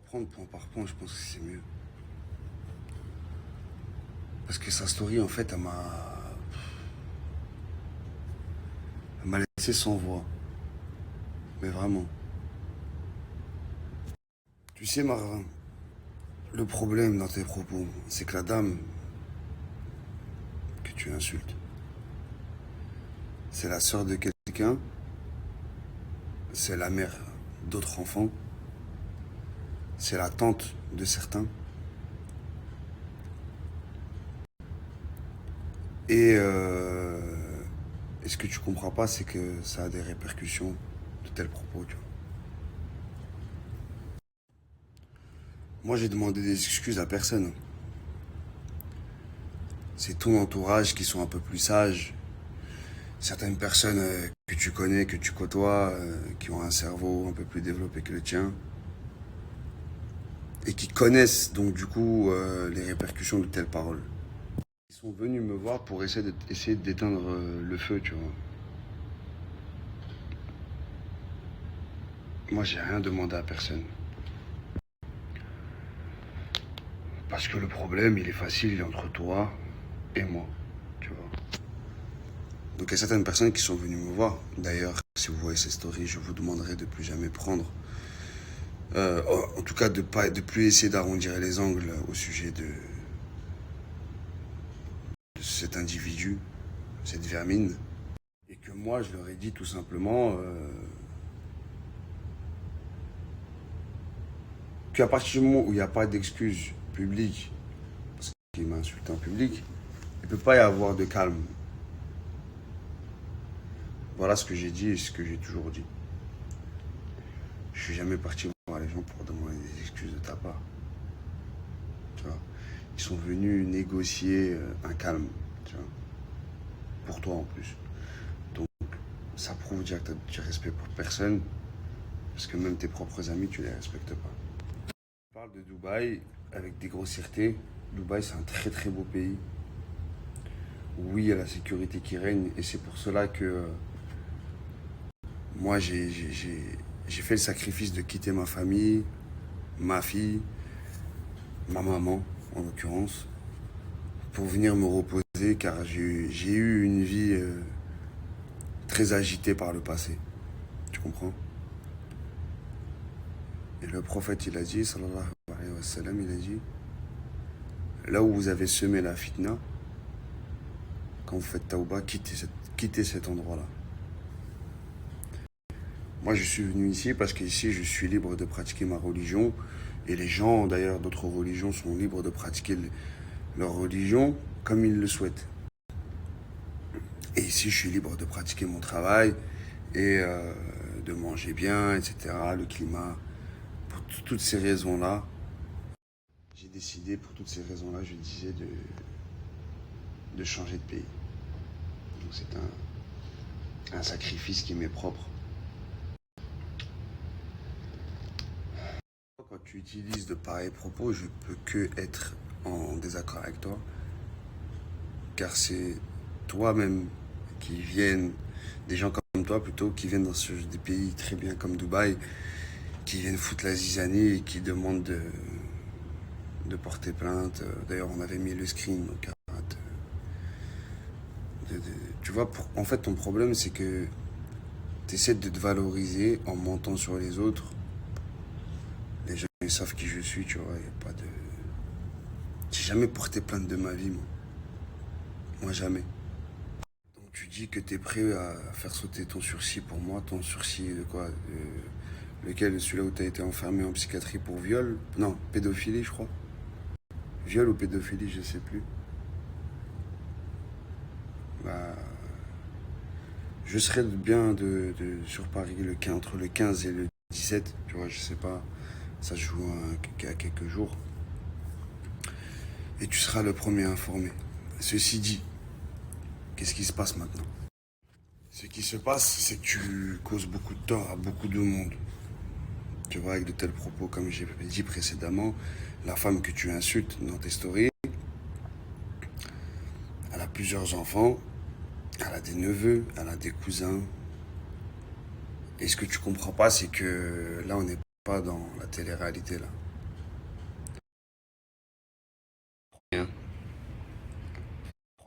prendre point par point, je pense que c'est mieux. Parce que sa story, en fait, elle m'a laissé sans voix. Mais vraiment. Tu sais, Marvin, le problème dans tes propos, c'est que la dame que tu insultes, c'est la sœur de quelqu'un, c'est la mère d'autres enfants, c'est la tante de certains. Et, et ce que tu comprends pas, c'est que ça a des répercussions de tels propos, tu vois. Moi, j'ai demandé des excuses à personne. C'est ton entourage qui sont un peu plus sages. Certaines personnes que tu connais, que tu côtoies, qui ont un cerveau un peu plus développé que le tien. Et qui connaissent donc du coup les répercussions de telles paroles. Ils sont venus me voir pour essayer d'éteindre le feu, tu vois. Moi, j'ai rien demandé à personne. Parce que le problème, il est facile, il est entre toi et moi, tu vois. Donc il y a certaines personnes qui sont venues me voir. D'ailleurs, si vous voyez ces stories, je vous demanderai de plus jamais prendre. En tout cas, de plus essayer d'arrondir les angles au sujet de cet individu, cette vermine. Et que moi, je leur ai dit tout simplement qu'à partir du moment où il n'y a pas d'excuse publique, parce qu'il m'a insulté en public, il ne peut pas y avoir de calme. Voilà ce que j'ai dit et ce que j'ai toujours dit. Je suis jamais parti voir les gens pour demander des excuses de ta part. Tu vois. Ils sont venus négocier un calme, tu vois. Pour toi en plus. Donc ça prouve déjà que tu as du respect pour personne, parce que même tes propres amis, tu les respectes pas. On parle de Dubaï avec des grossièretés. Dubaï, c'est un très très beau pays. Oui, il y a la sécurité qui règne, et c'est pour cela que moi, j'ai fait le sacrifice de quitter ma famille, ma fille, ma maman, en l'occurrence, pour venir me reposer, car j'ai eu une vie très agitée par le passé. Tu comprends? Et le prophète, il a dit, sallallahu alayhi wa sallam, il a dit, là où vous avez semé la fitna, quand vous faites tauba, quittez cet endroit-là. Moi, je suis venu ici parce qu'ici, je suis libre de pratiquer ma religion. Et les gens, d'ailleurs, d'autres religions sont libres de pratiquer leur religion comme ils le souhaitent. Et ici, je suis libre de pratiquer mon travail et de manger bien, etc. Le climat. Pour toutes ces raisons-là, j'ai décidé, pour toutes ces raisons-là, je disais de changer de pays. Donc c'est un sacrifice qui m'est propre. Quand tu utilises de pareils propos, je peux que être en désaccord avec toi, car c'est toi-même qui viennent, des gens comme toi plutôt, qui viennent dans des pays très bien comme Dubaï, qui viennent foutre la zizanie et qui demandent de porter plainte. D'ailleurs, on avait mis le screen, donc arrête. Tu vois, en fait, ton problème, c'est que tu essaies de te valoriser en mentant sur les autres. Les gens, ils savent qui je suis, tu vois, il n'y a pas de... J'ai jamais porté plainte de ma vie, moi. Moi, jamais. Donc, tu dis que tu es prêt à faire sauter ton sursis pour moi. Ton sursis de quoi? Lequel? Celui-là où tu as été enfermé en psychiatrie pour viol? Non, pédophilie, je crois. Viol ou pédophilie, je sais plus. Bah, je serais bien sur Paris entre le 15 et le 17, tu vois, je sais pas. Ça se joue à quelques jours. Et tu seras le premier informé. Ceci dit, qu'est-ce qui se passe maintenant? Ce qui se passe, c'est que tu causes beaucoup de tort à beaucoup de monde. Tu vois, avec de tels propos, comme j'ai dit précédemment, la femme que tu insultes dans tes stories, elle a plusieurs enfants, elle a des neveux, elle a des cousins. Et ce que tu comprends pas, c'est que là, on n'est pas dans la télé-réalité, là.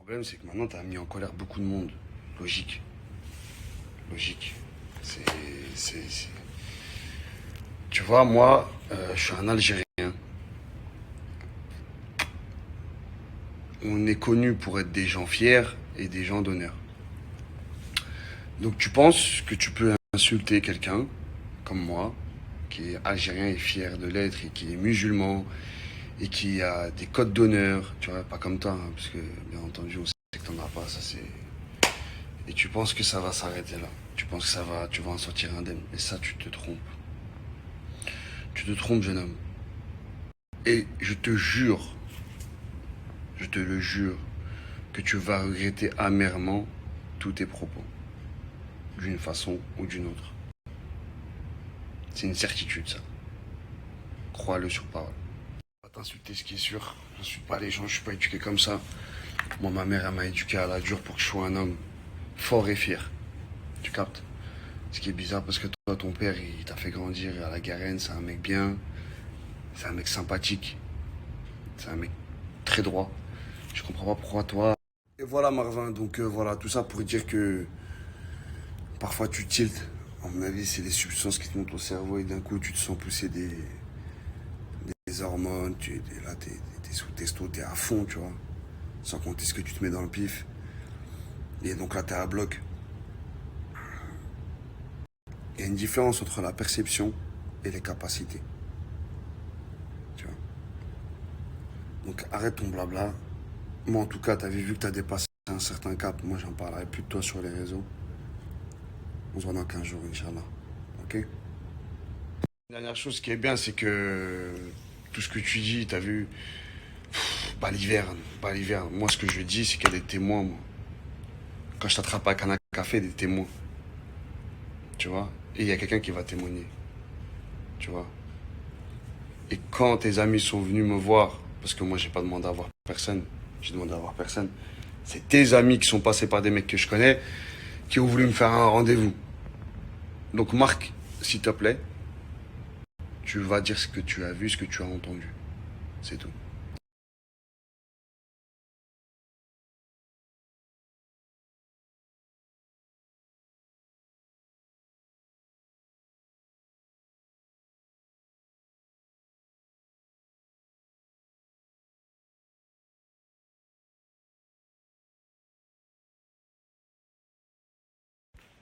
Le problème, c'est que maintenant, tu as mis en colère beaucoup de monde. Logique. Logique. C'est. Tu vois, moi, je suis un Algérien. On est connus pour être des gens fiers et des gens d'honneur. Donc tu penses que tu peux insulter quelqu'un, comme moi, qui est algérien et fier de l'être, et qui est musulman, et qui a des codes d'honneur, tu vois, pas comme toi, hein, parce que, bien entendu, on sait que t'en as pas, ça c'est... Et tu penses que ça va s'arrêter là. Tu penses que tu vas en sortir indemne. Et ça, tu te trompes. Tu te trompes, jeune homme. Et je te le jure, que tu vas regretter amèrement tous tes propos, d'une façon ou d'une autre. C'est une certitude, ça. Crois-le sur parole. Pas t'insulter, ce qui est sûr. J'insulte pas les gens, je suis pas éduqué comme ça. Moi, ma mère, elle m'a éduqué à la dure pour que je sois un homme fort et fier. Tu captes? Ce qui est bizarre parce que toi, ton père, il t'a fait grandir à la Garenne, c'est un mec bien, c'est un mec sympathique, c'est un mec très droit. Je comprends pas pourquoi toi. Et voilà, Marvin, donc voilà, tout ça pour dire que parfois tu tiltes. À mon avis, c'est les substances qui te montent au cerveau et d'un coup, tu te sens pousser des hormones, là, t'es sous testo, t'es à fond, tu vois. Sans compter ce que tu te mets dans le pif. Et donc là, t'es à bloc. Il y a une différence entre la perception et les capacités. Tu vois. Donc arrête ton blabla. Moi, en tout cas, t'avais vu que t'as dépassé un certain cap. Moi, j'en parlerai plus de toi sur les réseaux. On se voit dans 15 jours, Inch'Allah. Ok? La dernière chose qui est bien, c'est que tout ce que tu dis, t'as vu, baliverne, baliverne. Moi, ce que je dis, c'est qu'il y a des témoins, moi. Quand je t'attrape à un café, des témoins. Tu vois? Et il y a quelqu'un qui va témoigner. Tu vois? Et quand tes amis sont venus me voir, parce que moi, j'ai pas demandé à voir personne, j'ai demandé à voir personne, c'est tes amis qui sont passés par des mecs que je connais, qui ont voulu me faire un rendez-vous. Donc, Marc, s'il te plaît, tu vas dire ce que tu as vu, ce que tu as entendu. C'est tout.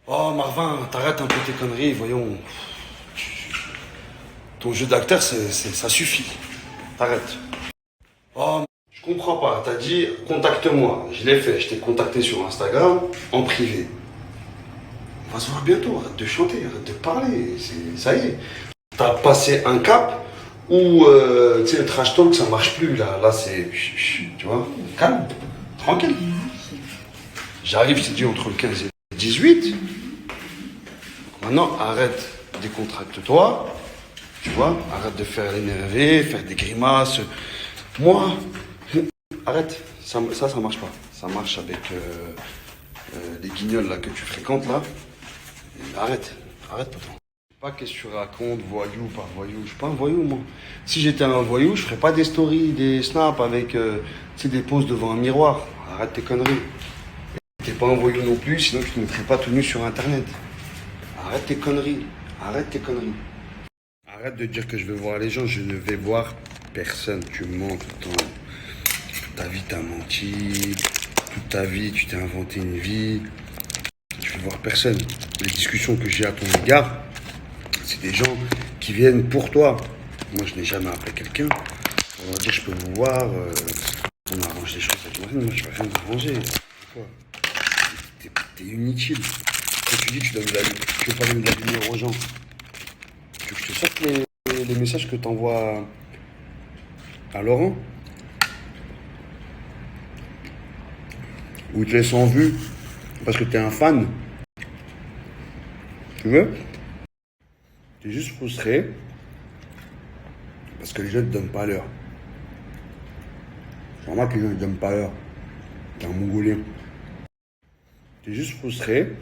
Oh, Marvin, t'arrêtes un peu tes conneries, voyons. Ton jeu d'acteur, ça suffit. T'arrêtes. Oh, je comprends pas. T'as dit contacte-moi. Je l'ai fait. Je t'ai contacté sur Instagram en privé. On va se voir bientôt. Arrête de chanter, arrête de parler. Ça y est. T'as passé un cap où tu sais, le trash talk ça marche plus là. Là c'est. Tu vois, calme, tranquille. J'arrive, je t'ai dit, entre le 15 et le 18. Maintenant, arrête, décontracte-toi. Tu vois, arrête de faire l'énervé, faire des grimaces. Moi, arrête. Ça marche pas. Ça marche avec les guignols là, que tu fréquentes là. Arrête, arrête, poteau. Je sais pas qu'est-ce que tu racontes, voyou par voyou. Je suis pas un voyou, moi. Si j'étais un voyou, je ferais pas des stories, des snaps avec des poses devant un miroir. Arrête tes conneries. T'es pas un voyou non plus, sinon tu te mettrais pas tout nu sur internet. Arrête tes conneries. Arrête tes conneries. Arrête de dire que je vais voir les gens, je ne vais voir personne. Tu mens tout le temps. Toute ta vie, t'as menti. Toute ta vie, tu t'es inventé une vie. Je vais voir personne. Les discussions que j'ai à ton égard, c'est des gens qui viennent pour toi. Moi, je n'ai jamais appelé quelqu'un. On va dire, je peux vous voir. On arrange les choses avec moi. Moi, je vais rien arranger. Quoi? T'es inutile. Quand tu dis que tu veux pas donner de la lumière aux gens, tu veux que je te sorte les messages que t'envoies à Laurent? Ou ils te laissent en vue parce que t'es un fan? Tu veux? T'es juste frustré parce que les gens ne te donnent pas l'heure. C'est normal que les gens ne te donnent pas l'heure. T'es un mongolien. T'es juste frustré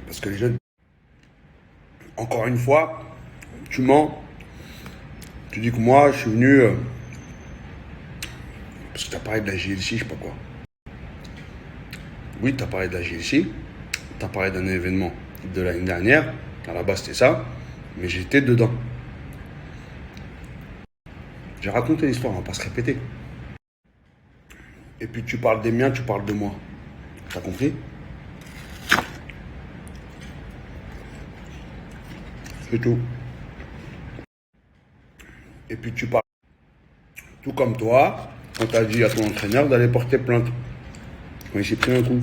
parce que les gens... Encore une fois, tu mens. Tu dis que moi, je suis venu Parce que tu as parlé de la GLC, je sais pas quoi. Oui, tu as parlé de la GLC. Tu as parlé d'un événement de l'année dernière. À la base, c'était ça. Mais j'étais dedans. J'ai raconté l'histoire, on va pas se répéter. Et puis tu parles des miens, tu parles de moi. T'as compris? C'est tout. Et puis tu parles. Tout comme toi, quand t'as dit à ton entraîneur d'aller porter plainte. Quand il s'est pris un coup.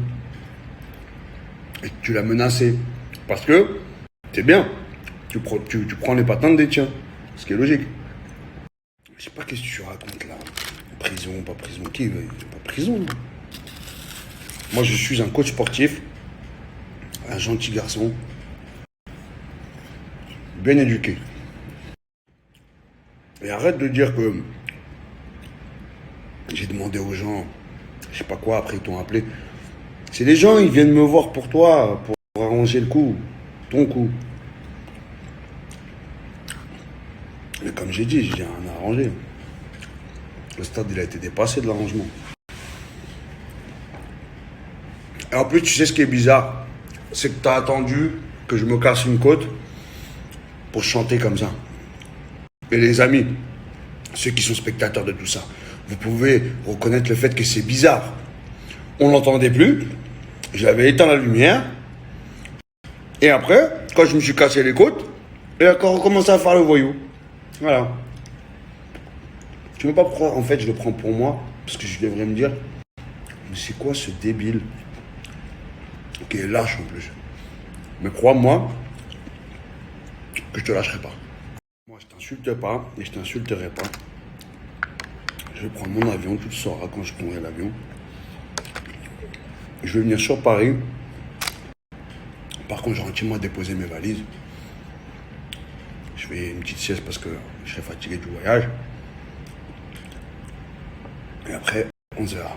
Et que tu l'as menacé. Parce que, c'est bien. Tu prends les patins des tiens. Ce qui est logique. Je sais pas qu'est-ce que tu racontes là. Prison, pas prison. Qui veut? Pas prison. Moi, je suis un coach sportif. Un gentil garçon. Bien éduqué. Et arrête de dire que j'ai demandé aux gens, je sais pas quoi, après ils t'ont appelé. C'est des gens, ils viennent me voir pour toi, pour arranger le coup, ton coup. Mais comme j'ai dit, j'ai rien à arranger. Le stade, il a été dépassé de l'arrangement. Et en plus, tu sais ce qui est bizarre, c'est que tu as attendu que je me casse une côte pour chanter comme ça. Et les amis, ceux qui sont spectateurs de tout ça, vous pouvez reconnaître le fait que c'est bizarre. On l'entendait plus, j'avais éteint la lumière, et après, quand je me suis cassé les côtes, il a recommencé à faire le voyou. Voilà. Je ne sais pas pourquoi, en fait, je le prends pour moi, parce que je devrais me dire, mais c'est quoi ce débile qui est lâche en plus. Mais crois-moi que je te lâcherai pas. Moi, je t'insulte pas et je t'insulterai pas. Je vais prendre mon avion, tu le sauras quand je prendrai l'avion. Je vais venir sur Paris. Par contre, j'ai gentiment déposé mes valises. Je fais une petite sieste parce que je serai fatigué du voyage. Et après, on se verra.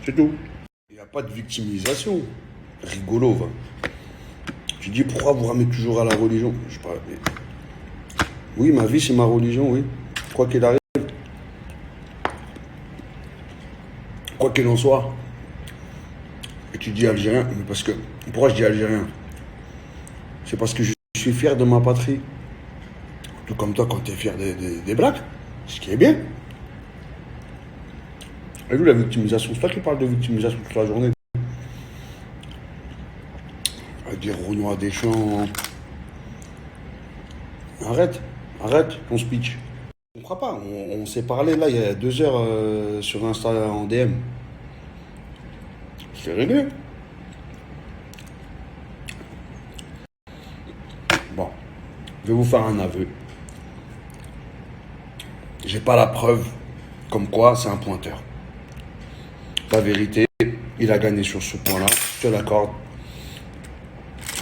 C'est tout. Il n'y a pas de victimisation. Rigolo, va. Tu dis pourquoi vous ramenez toujours à la religion? Je sais pas. Mais... Oui, ma vie c'est ma religion, oui. Quoi qu'il arrive. Quoi qu'il en soit. Et tu dis algérien, mais parce que. Pourquoi je dis algérien? C'est parce que je suis fier de ma patrie. Tout comme toi quand tu es fier des blacks. Ce qui est bien. Et lui, la victimisation, c'est toi qui parles de victimisation toute la journée. À dire Renoir Deschamps. Arrête ton speech. Je comprends pas, on s'est parlé là il y a 2 heures sur Insta en DM. C'est réglé. Bon, je vais vous faire un aveu. J'ai pas la preuve comme quoi c'est un pointeur. La vérité, il a gagné sur ce point-là, je te l'accorde.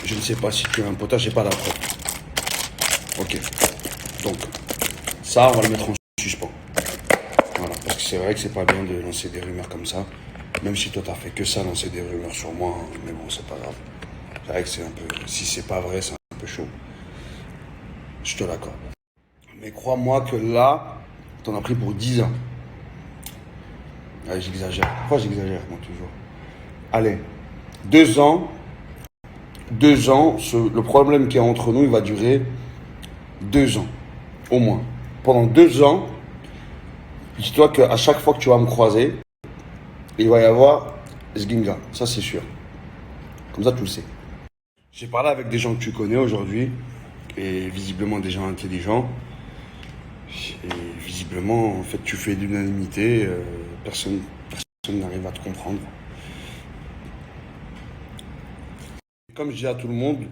Je ne sais pas si tu es un pointeur, j'ai pas la preuve. Ok. Donc, ça, on va le mettre en suspens. Voilà, parce que c'est vrai que c'est pas bien de lancer des rumeurs comme ça. Même si toi, t'as fait que ça, lancer des rumeurs sur moi. Hein, mais bon, c'est pas grave. C'est vrai que c'est un peu... Si c'est pas vrai, c'est un peu chaud. Je te l'accorde. Mais crois-moi que là, t'en as pris pour 10 ans. Allez, j'exagère. Pourquoi j'exagère, moi, toujours? Allez, 2 ans. 2 ans, le problème qu'il y a entre nous, il va durer 2 ans, au moins. Pendant 2 ans, dis-toi qu'à chaque fois que tu vas me croiser, il va y avoir Sginga, ça c'est sûr. Comme ça, tu le sais. J'ai parlé avec des gens que tu connais aujourd'hui, et visiblement des gens intelligents. Et visiblement, en fait, tu fais l'unanimité, personne n'arrive à te comprendre. Comme je dis à tout le monde,